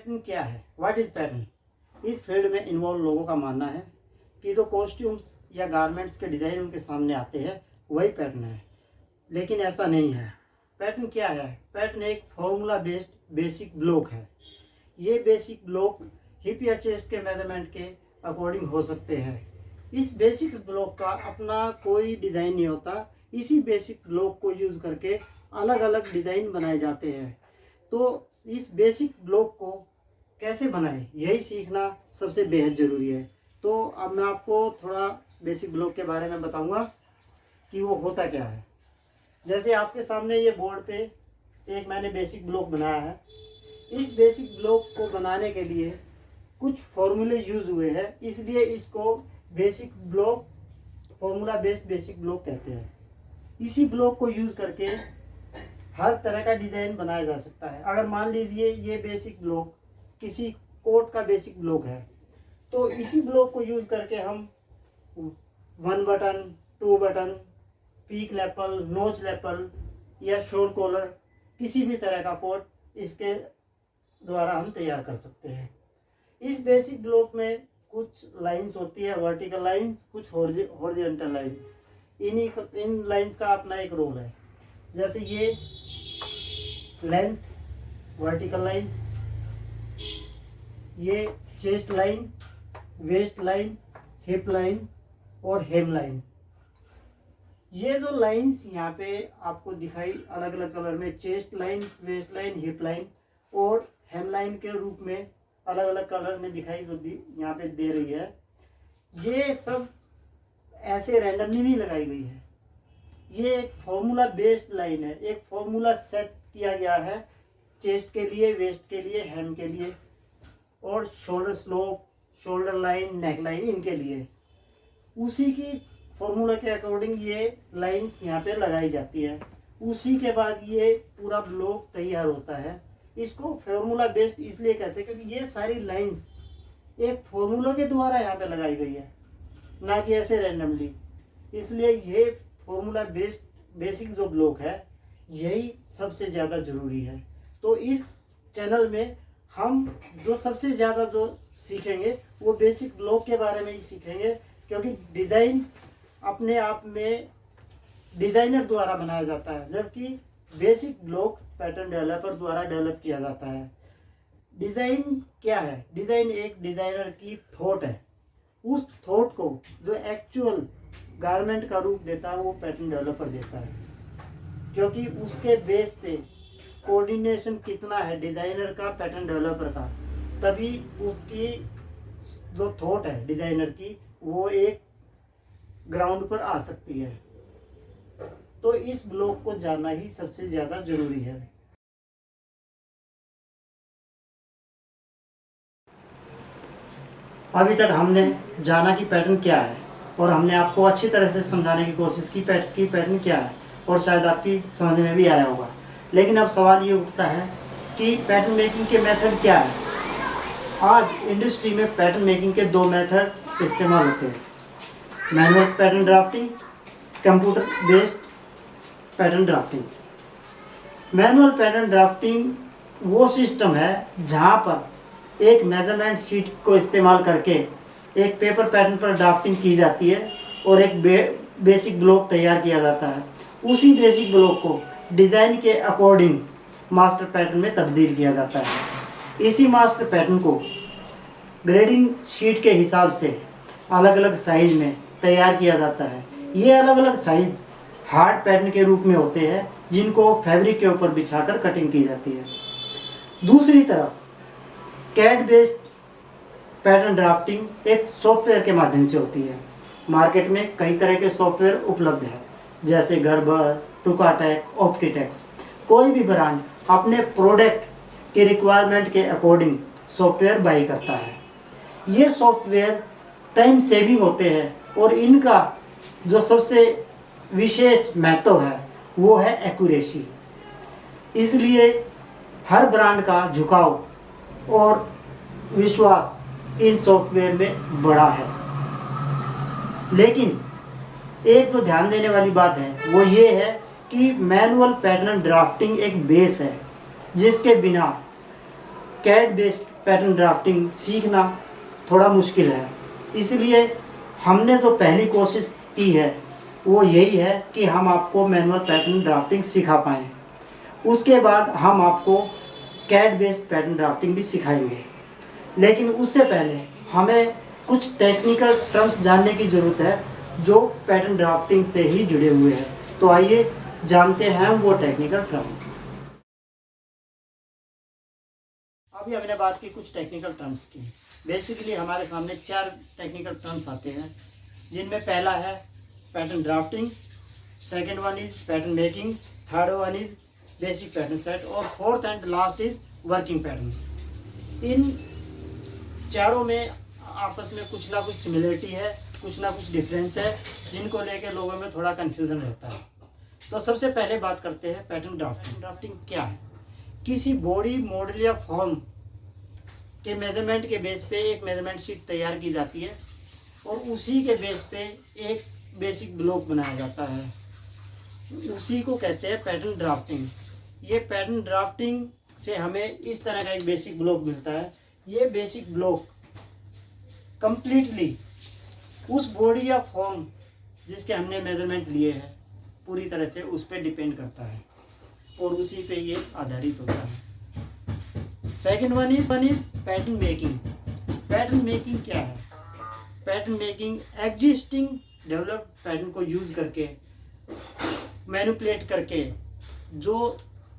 Pattern क्या है? What is pattern? इस फील्ड में इन्वॉल्व लोगों का मानना है कि जो कॉस्ट्यूम्स या गारमेंट्स के डिज़ाइन उनके सामने आते हैं वही पैटर्न है, लेकिन ऐसा नहीं है। पैटर्न क्या है? पैटर्न एक फॉर्मूला बेस्ड बेसिक ब्लॉक है। ये बेसिक ब्लॉक हिप या चेस्ट के मेजरमेंट के अकॉर्डिंग हो सकते हैं। इस बेसिक ब्लॉक का अपना कोई डिज़ाइन नहीं होता। इसी बेसिक ब्लॉक को यूज़ करके अलग अलग डिज़ाइन बनाए जाते हैं। तो इस बेसिक ब्लॉक को कैसे बनाएं, यही सीखना सबसे बेहद ज़रूरी है। तो अब मैं आपको थोड़ा बेसिक ब्लॉक के बारे में बताऊंगा कि वो होता क्या है। जैसे आपके सामने ये बोर्ड पे एक मैंने बेसिक ब्लॉक बनाया है। इस बेसिक ब्लॉक को बनाने के लिए कुछ फॉर्मूले यूज़ हुए हैं, इसलिए इसको basic block formula based basic block कहते हैं। इसी ब्लॉक को यूज़ करके हर तरह का डिज़ाइन बनाया जा सकता है। अगर मान लीजिए ये बेसिक ब्लॉक किसी कोट का बेसिक ब्लॉक है, तो इसी ब्लॉक को यूज़ करके हम 1 बटन, 2 बटन, पीक लैपल, नोच लैपल या शोल्डर कॉलर किसी भी तरह का कोट इसके द्वारा हम तैयार कर सकते हैं। इस बेसिक ब्लॉक में कुछ लाइंस होती है, वर्टिकल लाइंस, कुछ हॉरिजॉन्टल लाइन। इन लाइंस का अपना एक रोल है। जैसे ये लेंथ, वर्टिकल लाइन, ये chest line, waist line, hip line और हेम लाइन। ये जो लाइंस यहाँ पे आपको दिखाई अलग अलग कलर में, chest line, waist line, hip line और हेम लाइन के रूप में अलग अलग कलर में दिखाई जो यहाँ पे दे रही है, ये सब ऐसे रैंडमली नहीं लगाई गई है। ये एक फॉर्मूला बेस्ड लाइन है। एक फॉर्मूला सेट किया गया है चेस्ट के लिए, वेस्ट के लिए, हेम के लिए और shoulder slope, shoulder line, neck line इनके लिए। उसी की फॉर्मूला के अकॉर्डिंग ये लाइंस यहाँ पे लगाई जाती है। उसी के बाद ये पूरा ब्लॉक तैयार होता है। इसको फॉर्मूला बेस्ड इसलिए कहते हैं क्योंकि ये सारी लाइंस एक फॉर्मूला के द्वारा यहाँ पे लगाई गई है, ना कि ऐसे रैंडमली। इसलिए ये फॉर्मूला बेस्ड बेसिक जो ब्लॉक है यही सबसे ज़्यादा ज़रूरी है। तो इस चैनल में हम जो सबसे ज़्यादा जो सीखेंगे वो बेसिक ब्लॉक के बारे में ही सीखेंगे, क्योंकि डिज़ाइन अपने आप में डिज़ाइनर द्वारा बनाया जाता है, जबकि बेसिक ब्लॉक पैटर्न डेवलपर द्वारा डेवलप किया जाता है। डिज़ाइन क्या है? डिज़ाइन एक डिज़ाइनर की थॉट है। उस थॉट को जो एक्चुअल गारमेंट का रूप देता है वो पैटर्न डेवलपर देता है, क्योंकि उसके बेस पे कोऑर्डिनेशन कितना है डिज़ाइनर का, पैटर्न डेवलपर का, तभी उसकी जो थॉट है डिज़ाइनर की वो एक ग्राउंड पर आ सकती है। तो इस ब्लॉक को जानना ही सबसे ज़्यादा ज़रूरी है। अभी तक हमने जाना कि पैटर्न क्या है और हमने आपको अच्छी तरह से समझाने की कोशिश की पैटर्न क्या है, और शायद आपकी समझ में भी आया होगा। लेकिन अब सवाल ये उठता है कि पैटर्न मेकिंग के मेथड क्या है। आज इंडस्ट्री में पैटर्न मेकिंग के 2 मेथड इस्तेमाल होते हैं, manual pattern drafting, computer based pattern drafting. Manual pattern drafting वो सिस्टम है जहाँ पर एक मेजरमेंट शीट को इस्तेमाल करके एक पेपर पैटर्न पर ड्राफ्टिंग की जाती है और एक बेसिक ब्लॉक तैयार किया जाता है। उसी बेसिक ब्लॉक को डिज़ाइन के अकॉर्डिंग मास्टर पैटर्न में तब्दील किया जाता है। इसी मास्टर पैटर्न को ग्रेडिंग शीट के हिसाब से अलग अलग साइज में तैयार किया जाता है। ये अलग अलग साइज हार्ड पैटर्न के रूप में होते हैं, जिनको फैब्रिक के ऊपर बिछाकर कटिंग की जाती है। दूसरी तरफ कैड बेस्ड पैटर्न ड्राफ्टिंग एक सॉफ्टवेयर के माध्यम से होती है। मार्केट में कई तरह के सॉफ्टवेयर उपलब्ध है, जैसे गर्बर, टुकाटेक, ऑप्टिटेक्स। कोई भी ब्रांड अपने प्रोडक्ट के रिक्वायरमेंट के अकॉर्डिंग सॉफ्टवेयर बाई करता है। ये सॉफ्टवेयर टाइम सेविंग होते हैं और इनका जो सबसे विशेष महत्व है वो है एक्यूरेसी। इसलिए हर ब्रांड का झुकाव और विश्वास इन सॉफ्टवेयर में बड़ा है। लेकिन एक तो ध्यान देने वाली बात है वो ये है कि मैनुअल पैटर्न ड्राफ्टिंग एक बेस है, जिसके बिना कैड बेस्ड पैटर्न ड्राफ्टिंग सीखना थोड़ा मुश्किल है। इसलिए हमने जो पहली कोशिश की है वो यही है कि हम आपको मैनुअल पैटर्न ड्राफ्टिंग सिखा पाएँ। उसके बाद हम आपको कैड बेस्ड पैटर्न ड्राफ्टिंग भी सिखाएंगे। लेकिन उससे पहले हमें कुछ टेक्निकल टर्म्स जानने की ज़रूरत है जो पैटर्न ड्राफ्टिंग से ही जुड़े हुए हैं। तो आइए जानते हैं वो टेक्निकल टर्म्स। अभी हमने बात की कुछ टेक्निकल टर्म्स की। बेसिकली हमारे सामने 4 टेक्निकल टर्म्स आते हैं, जिनमें पहला है pattern drafting, second one is pattern making, third one is basic pattern set और fourth and last is working pattern. इन चारों में आपस में कुछ ना कुछ सिमिलरिटी है, कुछ ना कुछ डिफरेंस है, जिनको लेके लोगों में थोड़ा कन्फ्यूज़न रहता है। तो सबसे पहले बात करते हैं पैटर्न ड्राफ्टिंग। ड्राफ्टिंग क्या है? किसी बॉडी, मॉडल या फॉर्म के मेजरमेंट के बेस पे एक मेजरमेंट शीट तैयार की जाती है और उसी के बेस पे एक बेसिक ब्लॉक बनाया जाता है। उसी को कहते हैं पैटर्न ड्राफ्टिंग। ये पैटर्न ड्राफ्टिंग से हमें इस तरह का एक बेसिक ब्लॉक मिलता है। ये बेसिक ब्लॉक कंप्लीटली उस बॉडी या फॉर्म जिसके हमने मेजरमेंट लिए हैं पूरी तरह से उस पर डिपेंड करता है और उसी पे ये आधारित होता है। Second one is pattern making. Pattern making क्या है? Pattern making existing developed pattern को यूज करके, मैनिपुलेट करके जो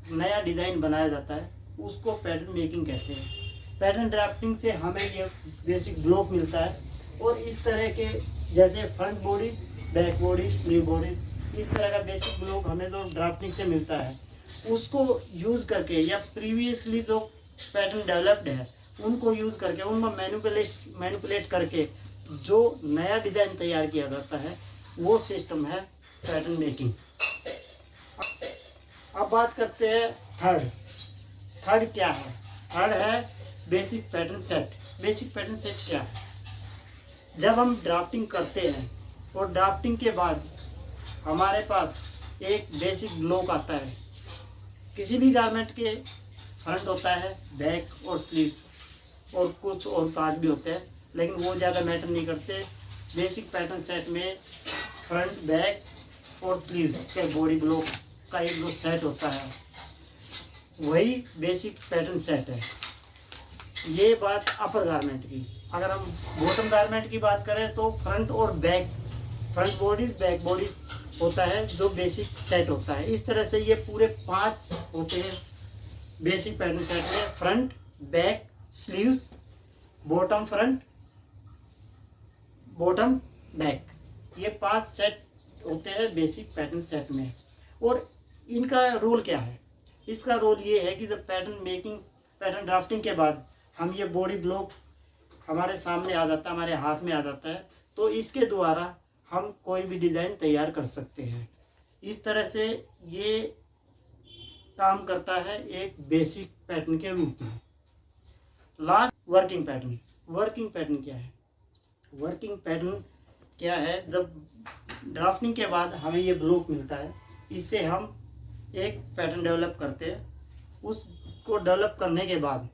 नया डिज़ाइन बनाया जाता है उसको पैटर्न मेकिंग कहते हैं। पैटर्न ड्राफ्टिंग से हमें ये बेसिक ब्लॉक मिलता है और इस तरह के जैसे front body, back body, sleeve body, इस तरह का बेसिक ब्लॉक हमें जो ड्राफ्टिंग से मिलता है उसको यूज़ करके या प्रीवियसली जो पैटर्न डेवलप्ड है उनको यूज़ करके, उनमें मैनिपुलेट करके जो नया डिज़ाइन तैयार किया जाता है वो सिस्टम है पैटर्न मेकिंग। अब बात करते हैं थर्ड क्या है? थर्ड है basic pattern set. Basic pattern set क्या है? जब हम ड्राफ्टिंग करते हैं और ड्राफ्टिंग के बाद हमारे पास एक बेसिक ब्लॉक आता है। किसी भी गारमेंट के फ्रंट होता है, बैक और स्लीव्स और कुछ और पार्ट भी होते हैं, लेकिन वो ज़्यादा मैटर नहीं करते। बेसिक पैटर्न सेट में फ्रंट, बैक और स्लीव्स के बॉडी ब्लॉक का एक जो सेट होता है वही बेसिक पैटर्न सेट है। ये बात अपर गारमेंट की। अगर हम बॉटम गारमेंट की बात करें तो फ्रंट और back, front bodies, back bodies होता है जो बेसिक सेट होता है। इस तरह से ये पूरे 5 होते हैं बेसिक पैटर्न सेट में। Front, back, sleeves, bottom front, bottom back, ये 5 सेट होते हैं बेसिक पैटर्न सेट में। और इनका रोल क्या है? इसका रोल ये है कि जब पैटर्न ड्राफ्टिंग के बाद हम ये बॉडी ब्लॉक हमारे सामने आ जाता है, हमारे हाथ में आ जाता है, तो इसके द्वारा हम कोई भी डिज़ाइन तैयार कर सकते हैं। इस तरह से ये काम करता है एक बेसिक पैटर्न के रूप में। Last working pattern. Working pattern क्या है? वर्किंग पैटर्न क्या है? जब ड्राफ्टिंग के बाद हमें ये ब्लॉक मिलता है, इससे हम एक पैटर्न डेवलप करते हैं। उसको डेवलप करने के बाद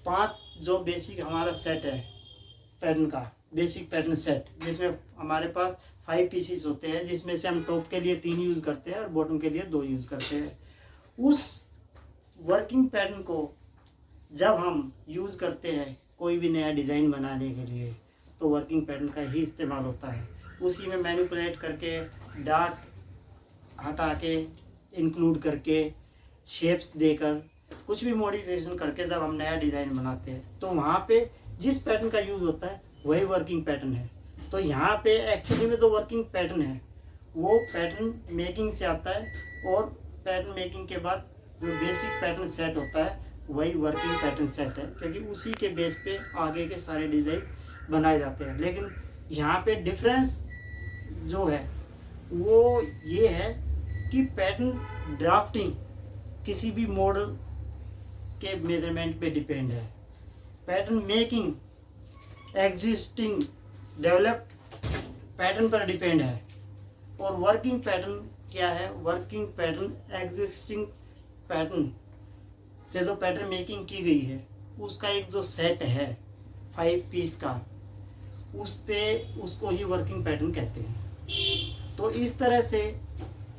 5 जो बेसिक हमारा सेट है पैटर्न का, बेसिक पैटर्न सेट, जिसमें हमारे पास 5 पीसीस होते हैं, जिसमें से हम टॉप के लिए 3 यूज़ करते हैं और बॉटम के लिए 2 यूज़ करते हैं। उस वर्किंग पैटर्न को जब हम यूज़ करते हैं कोई भी नया डिज़ाइन बनाने के लिए, तो वर्किंग पैटर्न का ही इस्तेमाल होता है। उसी में मैनिपुलेट करके, डार्ट हटा के, इंक्लूड करके, शेप्स देकर, कुछ भी मॉडिफिकेशन करके जब हम नया डिज़ाइन बनाते हैं तो वहाँ पे जिस पैटर्न का यूज़ होता है वही वर्किंग पैटर्न है। तो यहाँ पे एक्चुअली में जो वर्किंग पैटर्न है वो पैटर्न मेकिंग से आता है और पैटर्न मेकिंग के बाद जो बेसिक पैटर्न सेट होता है वही वर्किंग पैटर्न सेट है, क्योंकि उसी के बेस पे आगे के सारे डिज़ाइन बनाए जाते हैं। लेकिन यहाँ पे डिफरेंस जो है वो ये है कि पैटर्न ड्राफ्टिंग किसी भी मॉडल के मेजरमेंट पे डिपेंड है। Pattern making existing developed pattern पर डिपेंड है। और वर्किंग पैटर्न क्या है? वर्किंग पैटर्न एग्जिस्टिंग पैटर्न से जो पैटर्न मेकिंग की गई है उसका एक जो सेट है 5 पीस का, उस पे उसको ही वर्किंग पैटर्न कहते हैं। तो इस तरह से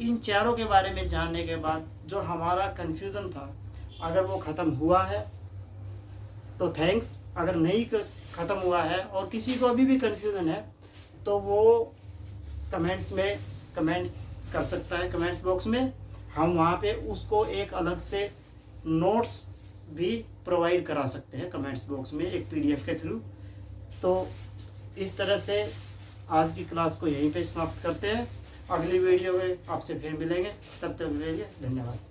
इन चारों के बारे में जानने के बाद जो हमारा कन्फ्यूज़न था, अगर वो ख़त्म हुआ है तो थैंक्स, अगर नहीं ख़त्म हुआ है और किसी को अभी भी कन्फ्यूज़न है तो वो कमेंट्स में कमेंट्स कर सकता है, कमेंट्स बॉक्स में। हम वहाँ पे उसको एक अलग से नोट्स भी प्रोवाइड करा सकते हैं कमेंट्स बॉक्स में, एक PDF के थ्रू। तो इस तरह से आज की क्लास को यहीं पे समाप्त करते हैं। अगली वीडियो में आपसे फिर मिलेंगे, तब तक के लिए धन्यवाद।